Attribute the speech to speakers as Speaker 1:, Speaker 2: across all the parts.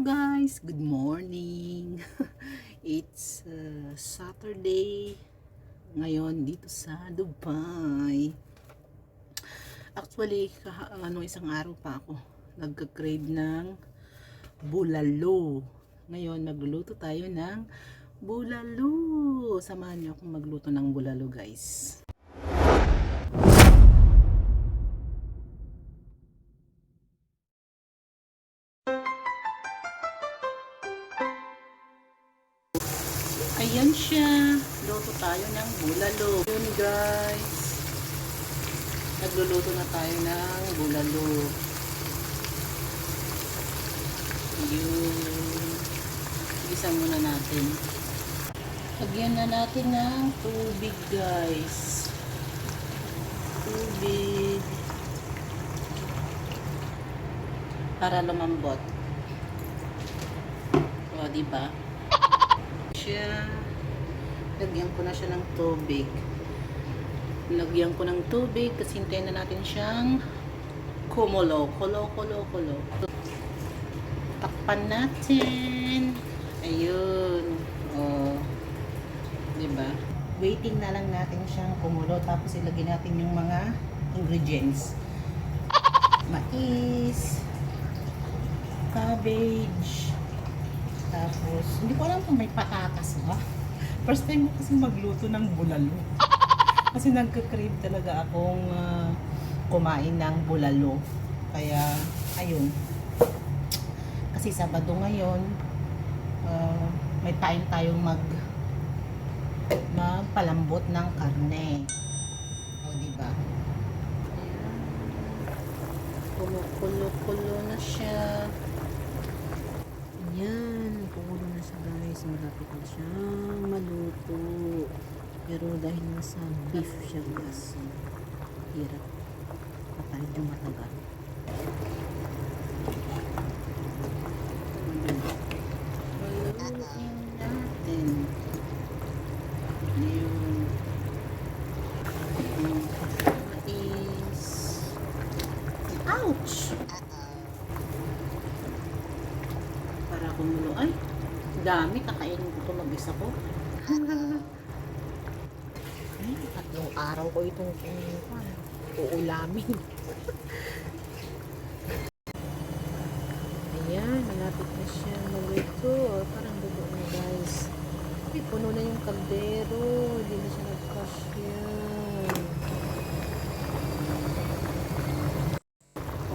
Speaker 1: guys, good morning. It's Saturday ngayon dito sa Dubai. Actually, isang araw pa ako nagka-crave ng bulalo. Ngayon magluluto tayo ng bulalo. Samahan niyo akong magluto ng bulalo, guys. Ayan siya. Luto tayo ng bulalo. Yun, guys. Nagluluto na tayo ng bulalo. Yun. Isa muna natin. Lagyan na natin ng tubig, guys. Tubig. Para lumambot. O, diba? Lagyan ko na siya ng tubig. Lagyan ko ng tubig kasi hintayin na natin siyang kumulo. Kulo. Takpan natin. Ayun. Oh. Diba? Waiting na lang natin siyang kumulo. Tapos ilagay natin yung mga ingredients. Mais. Cabbage. Tapos, hindi ko alam kung may patatas ba. First time ko kasi magluto ng bulalo. Kasi nagka-crave talaga akong kumain ng bulalo. Kaya, ayun. Kasi Sabado ngayon, may time tayong magpalambot ng karne. O, diba? Ayan. Kumukulo-kulo na siya. Ayan, kumulo na siya, guys. Malapit na siyang maluto. Pero dahil nasa beef siya, guys, hirap. Medyo matagal. Malutin natin. Yung mais. Ouch! Para kumulo. Ay, dami. Kakainin ko ito mag-isa ko. Ay, 3 araw ko itong uulamin. Ayan, malapit na siya maluto. Parang bubo na, guys. Ay, puno na yung kaldero. Hindi na siya nagkasya.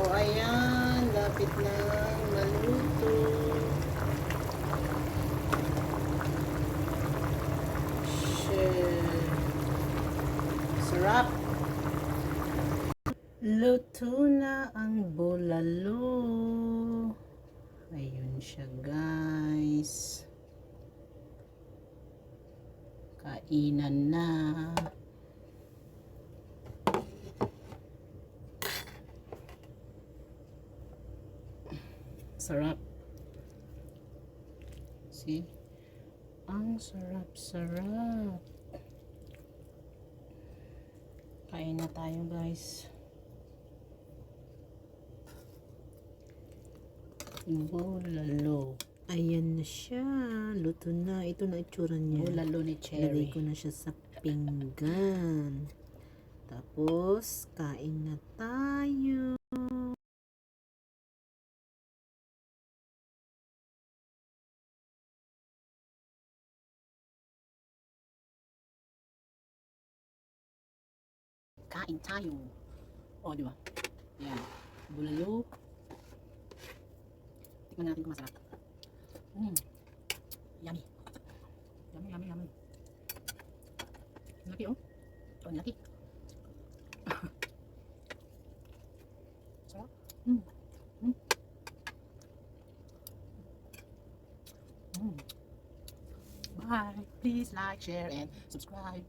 Speaker 1: O, ayan. Lapit na maluto. Sarap. Luto na ang bulalo. Ayun siya, guys. Kainan na. Sarap. See? Ang sarap-sarap. Kain na tayo, guys. Bulalo. Ayan na siya. Luto na. Ito na itsura niya. Bulalo ni Cherry. Lagay ko na siya sa pinggan. Tapos, kain na tayo. Kain tayo. O, diba? Ayan. Bulalo. Tikman natin kung masarap. Yummy. Yummy. Laki, oh. Ito, laki. Sarap. Bye. Please like, share, and subscribe.